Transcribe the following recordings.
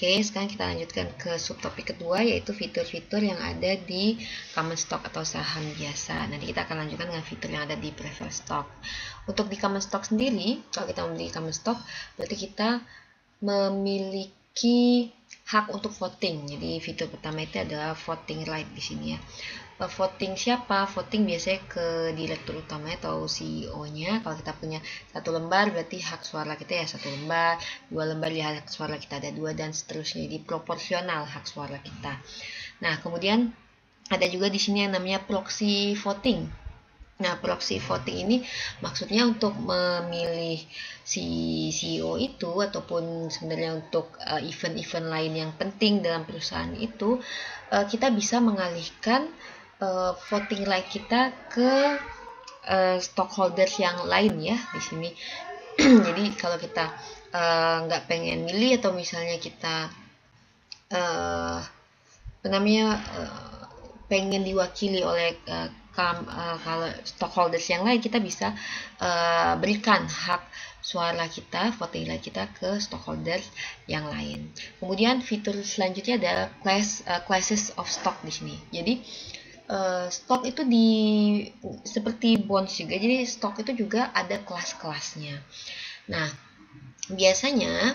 Oke, sekarang kita lanjutkan ke subtopik kedua, yaitu fitur-fitur yang ada di common stock atau saham biasa. Nanti kita akan lanjutkan dengan fitur yang ada di preferred stock. Untuk di common stock sendiri, kalau kita membeli common stock, berarti kita memiliki hak untuk voting. Jadi fitur pertama itu adalah voting right di sini ya. Voting siapa? Voting biasanya ke direktur utama atau CEO-nya. Kalau kita punya 1 lembar, berarti hak suara kita ya 1 lembar, 2 lembar ya hak suara kita ada 2, dan seterusnya. Jadi proporsional hak suara kita. Nah, kemudian ada juga di sini yang namanya proxy voting. Nah, proxy voting ini maksudnya untuk memilih si CEO itu, ataupun sebenarnya untuk event-event lain yang penting dalam perusahaan itu, kita bisa mengalihkan voting right kita ke stockholders yang lain ya di sini. Jadi kalau kita nggak pengen milih, atau misalnya kita pengen diwakili oleh kalau stockholders yang lain, kita bisa berikan hak suara kita, voting right kita ke stockholders yang lain. Kemudian fitur selanjutnya adalah classes of stock di sini. Jadi stok itu seperti bonds juga. Jadi stok itu juga ada kelas-kelasnya. Nah, biasanya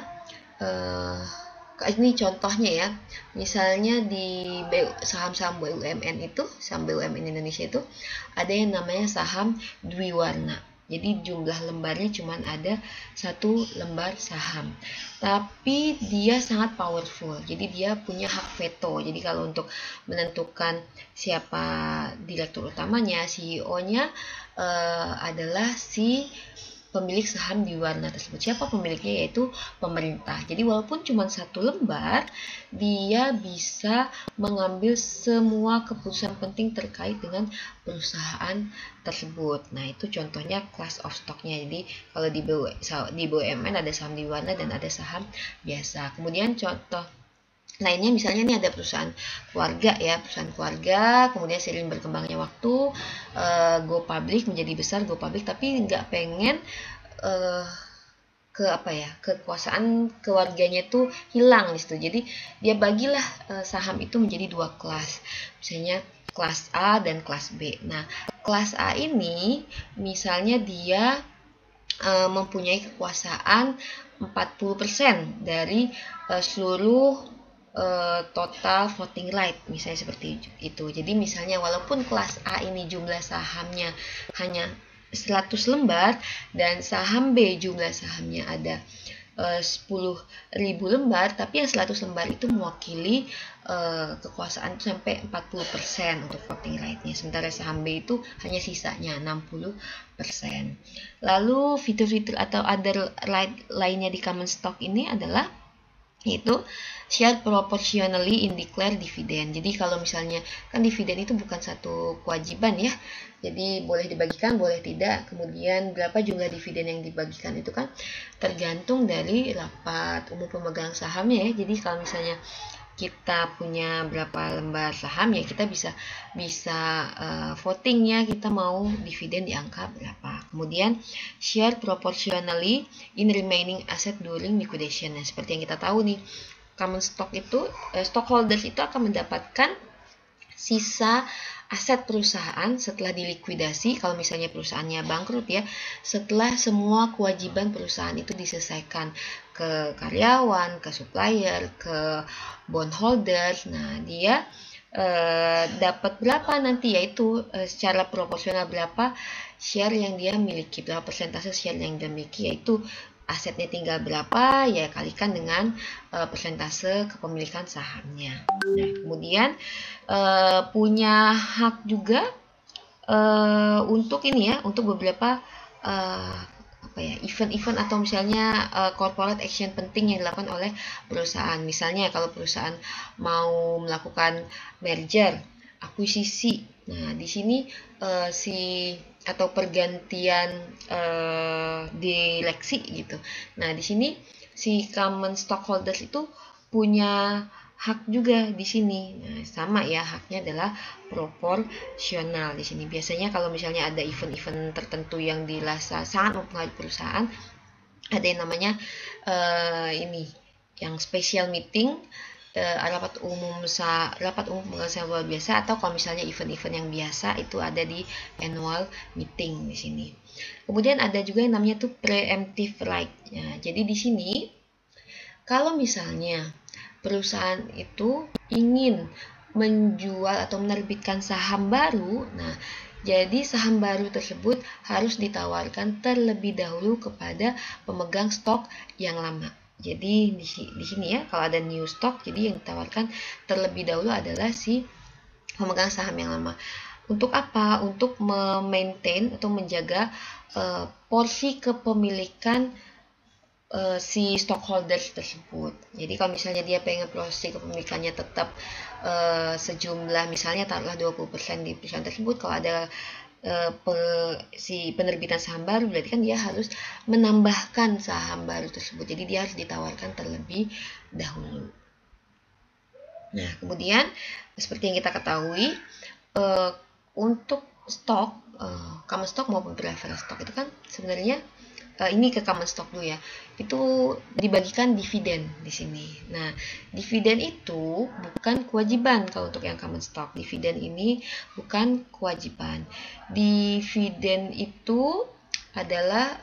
ini contohnya ya, misalnya di saham-saham BUMN itu, saham BUMN Indonesia itu ada yang namanya saham dwiwarna. Jadi jumlah lembarnya cuma ada 1 lembar saham, tapi dia sangat powerful. Jadi dia punya hak veto. Jadi kalau untuk menentukan siapa direktur utamanya, CEO-nya adalah si pemilik saham di warna tersebut. Siapa pemiliknya? Yaitu pemerintah. Jadi walaupun cuma 1 lembar, dia bisa mengambil semua keputusan penting terkait dengan perusahaan tersebut. Nah, itu contohnya class of stock-nya. Jadi kalau di BUMN ada saham di warna dan ada saham biasa. Kemudian contoh lainnya, misalnya ini ada perusahaan keluarga ya, perusahaan keluarga, kemudian seiring berkembangnya waktu go public, menjadi besar, go public, tapi nggak pengen kekuasaan keluarganya itu hilang di situ. Jadi dia bagilah saham itu menjadi 2 kelas, misalnya kelas A dan kelas B. Nah, kelas A ini misalnya dia mempunyai kekuasaan 40% dari seluruh total voting right, misalnya seperti itu. Jadi misalnya walaupun kelas A ini jumlah sahamnya hanya 100 lembar dan saham B jumlah sahamnya ada 10.000 lembar, tapi yang 100 lembar itu mewakili kekuasaan itu sampai 40% untuk voting right-nya, sementara saham B itu hanya sisanya 60%. Lalu fitur-fitur atau other right lainnya di common stock ini adalah yaitu share proportionally in declared dividend. Jadi kalau misalnya kan dividen itu bukan satu kewajiban ya, jadi boleh dibagikan, boleh tidak. Kemudian berapa jumlah dividen yang dibagikan itu kan tergantung dari rapat umum pemegang sahamnya ya. Jadi kalau misalnya kita punya berapa lembar saham ya, kita bisa voting ya, kita mau dividen di angka berapa. Kemudian share proportionally in remaining asset during liquidation. Nah, seperti yang kita tahu nih, common stock itu stockholders itu akan mendapatkan sisa aset perusahaan setelah dilikuidasi. Kalau misalnya perusahaannya bangkrut ya, setelah semua kewajiban perusahaan itu diselesaikan ke karyawan, ke supplier, ke bondholders. Nah, dia dapat berapa nanti, yaitu secara proporsional berapa share yang dia miliki, berapa persentase share yang dia miliki, yaitu asetnya tinggal berapa ya kalikan dengan persentase kepemilikan sahamnya. Nah, kemudian punya hak juga untuk ini ya, untuk beberapa event-event atau misalnya corporate action penting yang dilakukan oleh perusahaan. Misalnya kalau perusahaan mau melakukan merger, akuisisi. Nah, di sini atau pergantian direksi gitu. Nah, di sini si common stockholders itu punya hak juga di sini. Nah, sama ya, haknya adalah proporsional di sini. Biasanya kalau misalnya ada event-event tertentu yang dirasa sangat mempengaruhi perusahaan, ada yang namanya yang special meeting, rapat umum pengurusan luar biasa, atau kalau misalnya event-event yang biasa itu ada di annual meeting di sini. Kemudian ada juga yang namanya tuh preemptive right. Nah, jadi di sini kalau misalnya perusahaan itu ingin menjual atau menerbitkan saham baru, nah jadi saham baru tersebut harus ditawarkan terlebih dahulu kepada pemegang stok yang lama. Jadi di sini ya, kalau ada new stock, jadi yang ditawarkan terlebih dahulu adalah si pemegang saham yang lama. Untuk apa? Untuk memaintain atau menjaga porsi kepemilikan si stockholders tersebut. Jadi kalau misalnya dia pengen porsi kepemilikannya tetap sejumlah, misalnya taruhlah 20% di perusahaan tersebut, kalau ada si penerbitan saham baru, berarti kan dia harus menambahkan saham baru tersebut. Jadi dia harus ditawarkan terlebih dahulu. Nah, kemudian seperti yang kita ketahui, untuk stok, common stock maupun preferred stock itu kan sebenarnya ini ke common stock dulu ya, itu dibagikan dividen di sini. Nah, dividen itu bukan kewajiban kalau untuk yang common stock. Dividen ini bukan kewajiban. Dividen itu adalah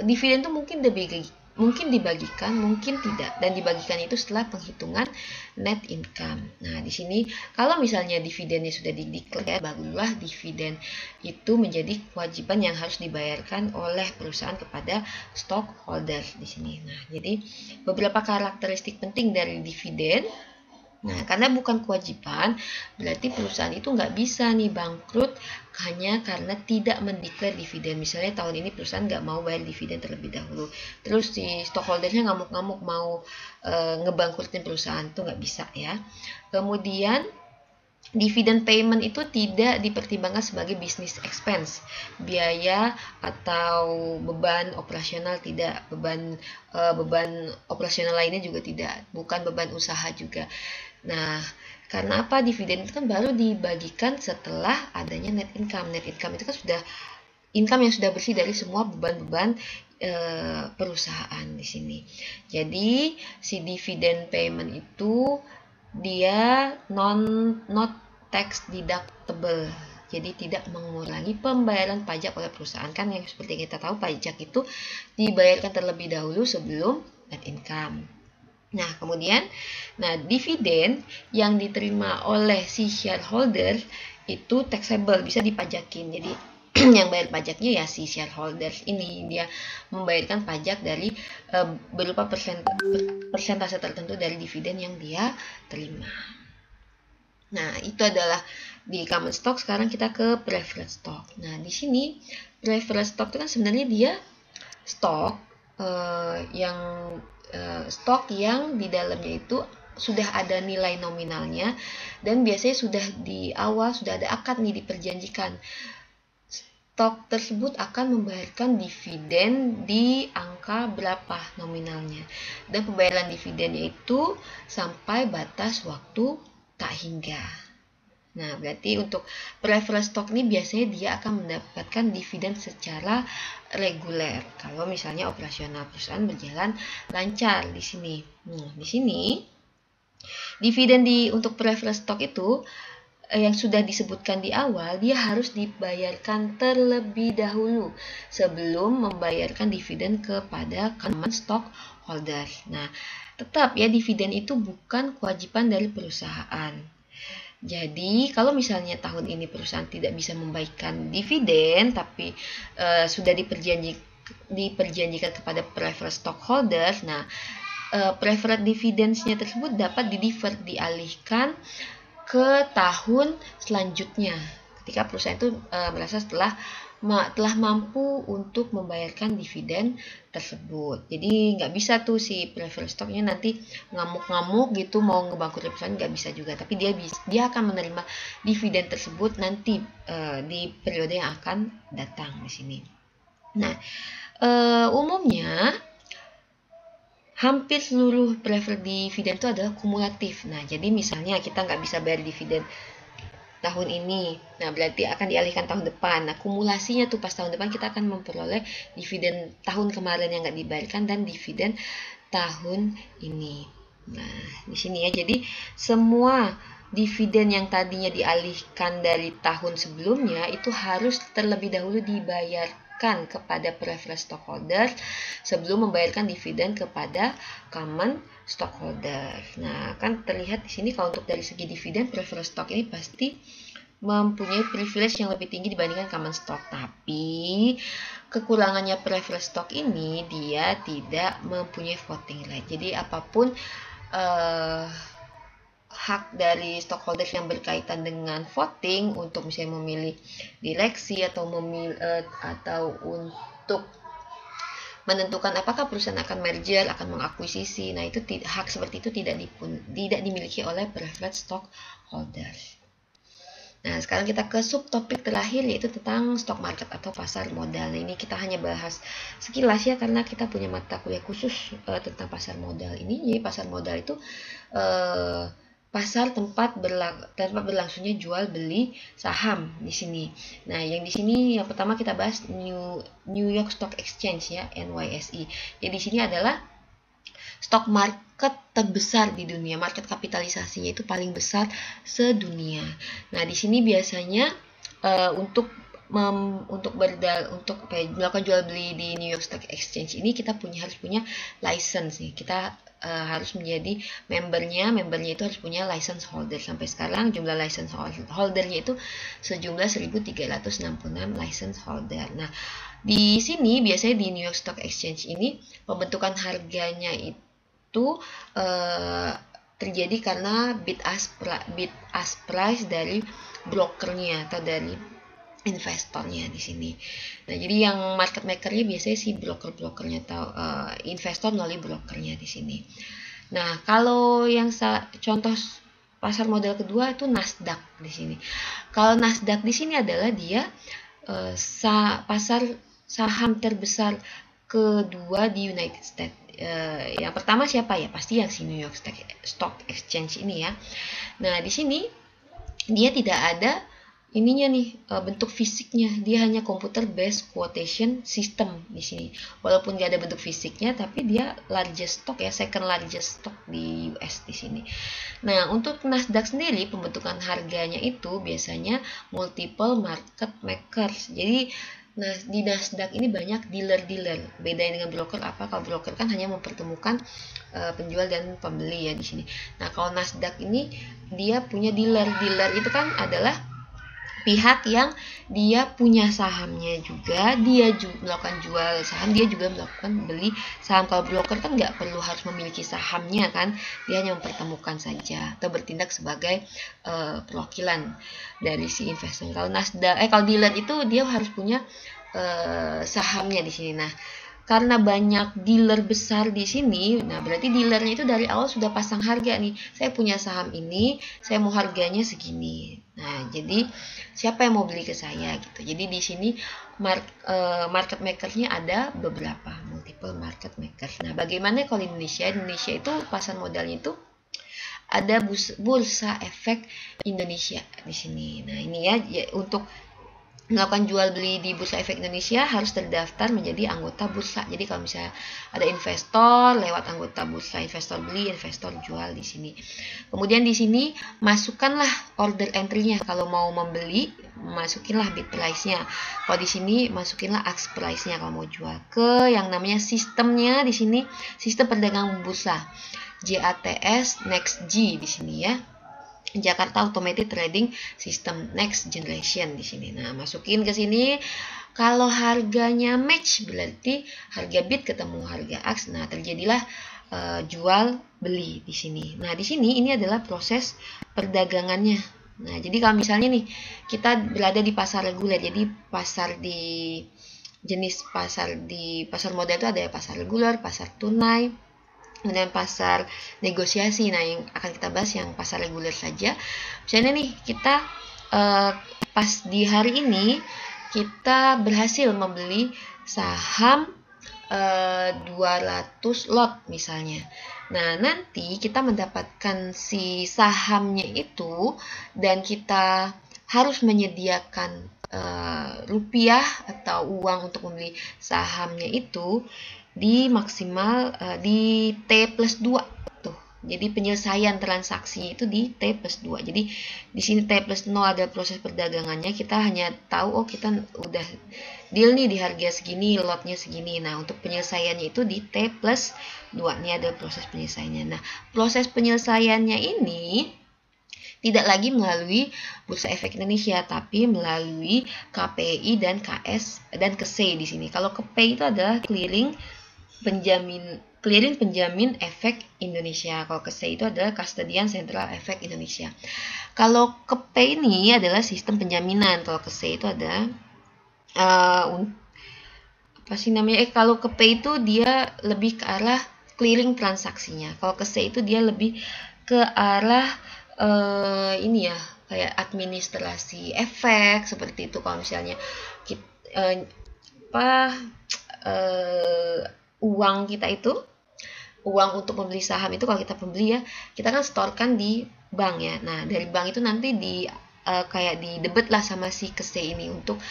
dividen itu mungkin dibagikan, mungkin tidak, dan dibagikan itu setelah penghitungan net income. Nah, di sini kalau misalnya dividennya sudah dideklar, barulah dividen itu menjadi kewajiban yang harus dibayarkan oleh perusahaan kepada stockholders di sini. Nah, jadi beberapa karakteristik penting dari dividen. Nah, karena bukan kewajiban, berarti perusahaan itu nggak bisa nih bangkrut hanya karena tidak mendeklar dividen. Misalnya tahun ini perusahaan nggak mau bayar dividen terlebih dahulu, terus si stockholdernya ngamuk-ngamuk mau ngebangkrutin perusahaan, itu nggak bisa ya. Kemudian dividend payment itu tidak dipertimbangkan sebagai business expense, biaya atau beban operasional, tidak, beban operasional lainnya juga tidak, bukan beban usaha juga. Nah, karena apa? Dividen itu kan baru dibagikan setelah adanya net income. Net income itu kan sudah income yang sudah bersih dari semua beban-beban perusahaan di sini. Jadi si dividen payment itu dia not tax deductible. Jadi tidak mengurangi pembayaran pajak oleh perusahaan, kan yang seperti kita tahu pajak itu dibayarkan terlebih dahulu sebelum net income. Nah, kemudian dividen yang diterima oleh si shareholder itu taxable, bisa dipajakin. Jadi yang bayar pajaknya ya si shareholders ini, dia membayarkan pajak dari berupa persentase tertentu dari dividen yang dia terima. Nah, itu adalah di common stock. Sekarang kita ke preferred stock. Nah, di sini preferred stock itu kan sebenarnya dia stok yang di dalamnya itu sudah ada nilai nominalnya, dan biasanya sudah di awal sudah ada akad nih, diperjanjikan stok tersebut akan membayarkan dividen di angka berapa nominalnya, dan pembayaran dividennya itu sampai batas waktu tak hingga. Nah, berarti untuk preferred stock ini biasanya dia akan mendapatkan dividen secara reguler kalau misalnya operasional perusahaan berjalan lancar di sini. Nah, di sini dividen untuk preferred stock itu yang sudah disebutkan di awal, dia harus dibayarkan terlebih dahulu sebelum membayarkan dividen kepada common stockholders. Nah, tetap ya, dividen itu bukan kewajiban dari perusahaan. Jadi, kalau misalnya tahun ini perusahaan tidak bisa membagikan dividen, tapi sudah diperjanjikan kepada preferred stockholders, nah, preferred dividends-nya tersebut dapat dialihkan ke tahun selanjutnya, ketika perusahaan itu merasa telah mampu untuk membayarkan dividen tersebut. Jadi nggak bisa tuh si preferred stocknya nanti ngamuk-ngamuk gitu mau ngebangkrutin perusahaan, nggak bisa juga. Tapi dia akan menerima dividen tersebut nanti di periode yang akan datang di sini. Nah, umumnya hampir seluruh preferred dividen itu adalah kumulatif. Nah, jadi misalnya kita nggak bisa bayar dividen tahun ini, nah berarti akan dialihkan tahun depan. Nah, kumulasinya tuh pas tahun depan kita akan memperoleh dividen tahun kemarin yang nggak dibayarkan dan dividen tahun ini. Nah, di sini ya. Jadi semua dividen yang tadinya dialihkan dari tahun sebelumnya itu harus terlebih dahulu dibayarkan kepada preferred stockholder sebelum membayarkan dividen kepada common stockholder. Nah, kan terlihat di sini kalau untuk dari segi dividen, preferred stock ini pasti mempunyai privilege yang lebih tinggi dibandingkan common stock. Tapi kekurangannya preferred stock ini dia tidak mempunyai voting right. Jadi apapun hak dari stockholder yang berkaitan dengan voting untuk misalnya memilih direksi atau untuk menentukan apakah perusahaan akan merger, akan mengakuisisi. Nah, itu hak seperti itu tidak dimiliki oleh preferred stockholders. Nah, sekarang kita ke subtopik terakhir, yaitu tentang stock market atau pasar modal. Nah, ini kita hanya bahas sekilas ya, karena kita punya mata kuliah khusus tentang pasar modal ini. Jadi pasar modal itu pasar tempat berlangsungnya jual beli saham di sini. Nah, yang di sini yang pertama kita bahas New York Stock Exchange ya, NYSE. Jadi di sini adalah stock market terbesar di dunia, market kapitalisasinya itu paling besar sedunia. Nah, di sini biasanya untuk melakukan jual beli di New York Stock Exchange ini kita harus punya license nih. Kita harus menjadi membernya itu harus punya license holder. Sampai sekarang jumlah license holdernya itu sejumlah 1.366 license holder. Nah, di sini biasanya di New York Stock Exchange ini pembentukan harganya itu terjadi karena bid ask price dari brokernya atau dari investornya di sini. Nah, jadi yang market makernya biasanya si brokernya atau investor melalui brokernya di sini. Nah, kalau yang contoh pasar modal kedua itu Nasdaq di sini. Kalau Nasdaq di sini adalah dia pasar saham terbesar kedua di United States. Yang pertama siapa ya? Pasti yang si New York Stock Exchange ini ya. Nah, di sini dia tidak ada ininya nih, bentuk fisiknya, dia hanya computer based quotation system di sini. Walaupun gak ada bentuk fisiknya, tapi dia largest stock ya, second largest stock di US di sini. Nah, untuk Nasdaq sendiri pembentukan harganya itu biasanya multiple market makers. Jadi di Nasdaq ini banyak dealer-dealer. Beda dengan broker apa? Kalau broker kan hanya mempertemukan penjual dan pembeli ya di sini. Nah, kalau Nasdaq ini dia punya dealer. Dealer itu kan adalah pihak yang dia punya sahamnya juga, dia melakukan jual saham, dia juga melakukan beli saham. Kalau broker kan nggak perlu harus memiliki sahamnya kan, dia hanya mempertemukan saja atau bertindak sebagai perwakilan dari si investor. Kalau kalau dealer itu dia harus punya sahamnya di sini. Nah, karena banyak dealer besar di sini, nah berarti dealernya itu dari awal sudah pasang harga nih. Saya punya saham ini, saya mau harganya segini. Nah, jadi siapa yang mau beli ke saya gitu. Jadi di sini market makernya ada beberapa, multiple market makers. Nah, bagaimana kalau di Indonesia? Indonesia itu pasar modalnya itu ada Bursa Efek Indonesia di sini. Nah, ini ya untuk melakukan jual beli di Bursa Efek Indonesia harus terdaftar menjadi anggota bursa. Jadi kalau misalnya ada investor lewat anggota bursa, investor beli, investor jual di sini. Kemudian di sini masukkanlah order entry-nya. Kalau mau membeli, masukinlah bid price-nya. Kalau di sini masukinlah ask price-nya kalau mau jual. Ke yang namanya sistemnya di sini, sistem perdagangan bursa. JATS Next G di sini ya. Jakarta Automated Trading System Next Generation di sini. Nah, masukin ke sini. Kalau harganya match berarti harga bid ketemu harga ask. Nah, terjadilah jual beli di sini. Nah, di sini ini adalah proses perdagangannya. Nah, jadi kalau misalnya nih kita berada di pasar reguler, jadi jenis pasar modal itu ada pasar reguler, pasar tunai, kemudian pasar negosiasi. Nah, yang akan kita bahas yang pasar reguler saja. Misalnya nih kita pas di hari ini kita berhasil membeli saham 200 lot misalnya. Nah, nanti kita mendapatkan si sahamnya itu dan kita harus menyediakan rupiah atau uang untuk membeli sahamnya itu. di maksimal di T+2 tuh. Jadi penyelesaian transaksinya itu di T+2. Jadi di sini T+0 ada proses perdagangannya, kita hanya tahu oh kita udah deal nih di harga segini, lotnya segini. Nah, untuk penyelesaiannya itu di T+2. Ini ada proses penyelesaiannya. Nah, proses penyelesaiannya ini tidak lagi melalui Bursa Efek Indonesia, tapi melalui KPI dan KS dan KSEI di sini. Kalau KPI itu adalah clearing penjamin efek Indonesia. Kalau KSEI itu adalah Kustodian Sentral Efek Indonesia. Kalau KPI ini adalah sistem penjaminan. Kalau KSEI itu ada apa sih namanya? Kalau KPI itu dia lebih ke arah clearing transaksinya. Kalau KSEI itu dia lebih ke arah ini ya, kayak administrasi efek seperti itu. Kalau misalnya kita, uang kita itu, uang untuk membeli saham itu kalau kita pembeli ya, kita kan setorkan di bank ya. Nah, dari bank itu nanti kayak di debit lah sama si KSEI ini untuk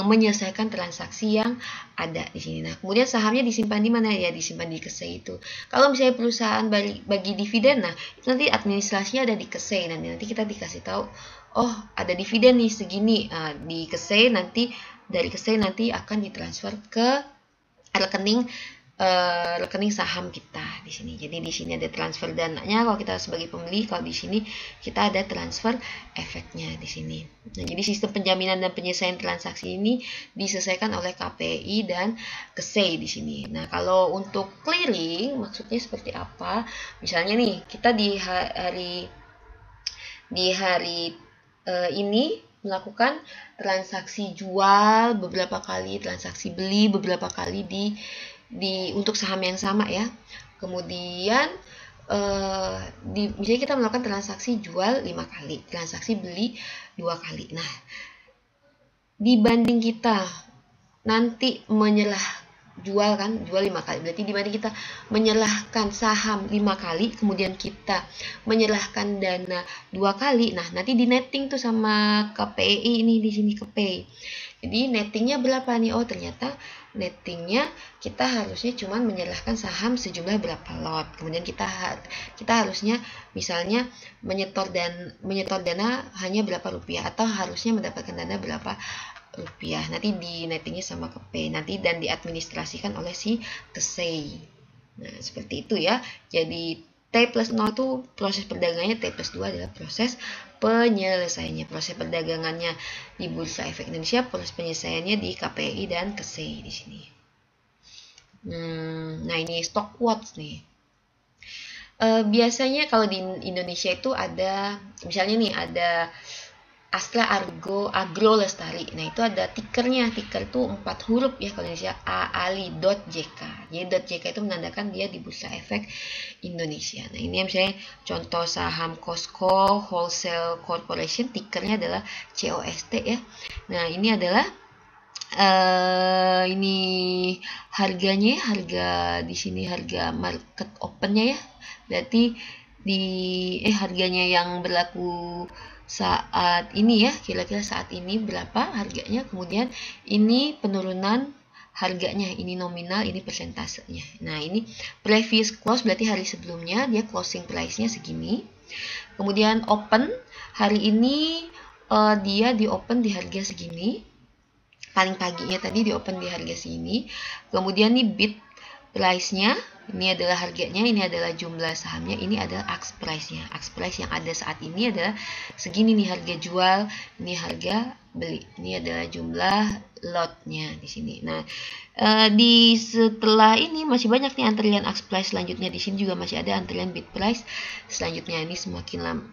menyelesaikan transaksi yang ada di sini. Nah, kemudian sahamnya disimpan di mana ya? Disimpan di KSEI itu. Kalau misalnya perusahaan bagi dividen, nah itu nanti administrasinya ada di KSEI. Nanti kita dikasih tahu, oh ada dividen nih segini di KSEI, nanti dari KSEI nanti akan ditransfer ke rekening saham kita di sini. Jadi di sini ada transfer dananya kalau kita sebagai pembeli, kalau di sini kita ada transfer efeknya di sini. Nah, jadi sistem penjaminan dan penyelesaian transaksi ini diselesaikan oleh KPI dan KSEI di sini. Nah, kalau untuk clearing maksudnya seperti apa? Misalnya nih, kita di hari ini melakukan transaksi jual beberapa kali, transaksi beli beberapa kali untuk saham yang sama ya. Kemudian misalnya kita melakukan transaksi jual 5 kali, transaksi beli 2 kali. Nah, dibanding kita nanti jual 5 kali, berarti dibanding kita menyerahkan saham 5 kali, kemudian kita menyerahkan dana 2 kali, nah nanti di netting tuh sama KPI ini di sini KPI. Jadi nettingnya berapa nih? Oh, ternyata nettingnya kita harusnya cuma menyerahkan saham sejumlah berapa lot. Kemudian kita harusnya misalnya menyetor dana hanya berapa rupiah, atau harusnya mendapatkan dana berapa rupiah. Nanti di nettingnya sama KPI nanti dan diadministrasikan oleh si KSEI. Nah, seperti itu ya. Jadi T+0 itu proses perdagangannya, T+2 adalah proses penyelesaiannya. Proses perdagangannya di Bursa Efek Indonesia, proses penyelesaiannya di KPI dan KSEI di sini. Nah, ini stock quotes nih. Biasanya kalau di Indonesia itu ada, misalnya nih ada Astra Agro Lestari. Nah, itu ada tikernya. Tiker itu 4 huruf ya kalau Indonesia, AALI.JK. Jadi .JK itu menandakan dia di Bursa Efek Indonesia. Nah, ini misalnya contoh saham Costco Wholesale Corporation, tikernya adalah COST ya. Nah, ini adalah ini harganya, harga di sini harga market opennya ya. Berarti harganya yang berlaku saat ini ya, kira-kira saat ini berapa harganya, kemudian ini penurunan harganya, ini nominal, ini persentasenya. Nah, ini previous close berarti hari sebelumnya dia closing price-nya segini. Kemudian open hari ini dia di open di harga segini. Paling paginya tadi di open di harga segini. Kemudian nih bid price-nya, ini adalah harganya, ini adalah jumlah sahamnya, ini adalah ask price-nya. Ask price yang ada saat ini adalah segini nih harga jual, ini harga beli. Ini adalah jumlah lotnya di sini. Nah, setelah ini masih banyak nih antrian ask price selanjutnya. Di sini juga masih ada antrian bid price selanjutnya. Ini semakin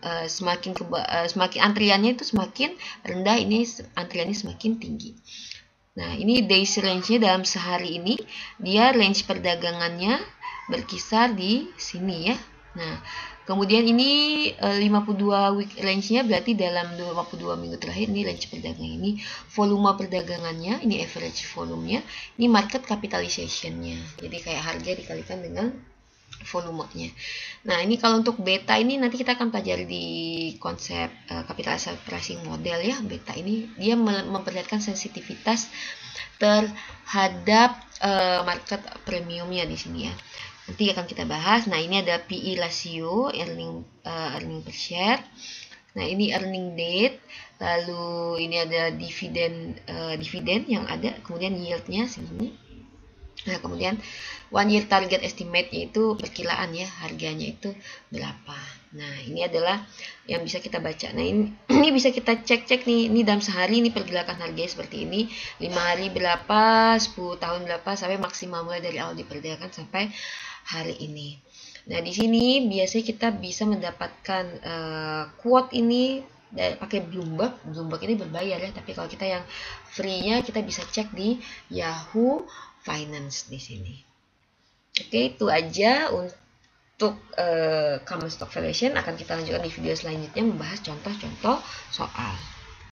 antriannya itu semakin rendah, ini antriannya semakin tinggi. Nah, ini days range-nya dalam sehari ini, dia range perdagangannya berkisar di sini ya. Nah, kemudian ini 52 week range-nya berarti dalam 52 minggu terakhir ini range perdagangan ini. Volume perdagangannya, ini average volume-nya, ini market capitalization-nya. Jadi kayak harga dikalikan dengan volumenya. Nah, ini kalau untuk beta ini nanti kita akan pelajari di konsep capital asset pricing model ya. Beta ini dia memperlihatkan sensitivitas terhadap market premiumnya di sini ya. Nanti akan kita bahas. Nah, ini ada PE ratio, earning per share. Nah, ini earning date, lalu ini ada dividen yang ada, kemudian yieldnya segini. Nah, kemudian one year target estimate yaitu perkiraan ya, harganya itu berapa. Nah, ini adalah yang bisa kita baca. Nah, ini bisa kita cek nih, ini dalam sehari ini pergerakan harganya seperti ini, 5 hari berapa, 10 tahun berapa, sampai maksimal mulai dari awal diperdagangkan sampai hari ini. Nah, di sini biasanya kita bisa mendapatkan quote ini pakai Bloomberg. Bloomberg ini berbayar ya, tapi kalau kita yang free-nya kita bisa cek di Yahoo Finance di sini. Oke, itu aja untuk common stock valuation. Akan kita lanjutkan di video selanjutnya membahas contoh-contoh soal.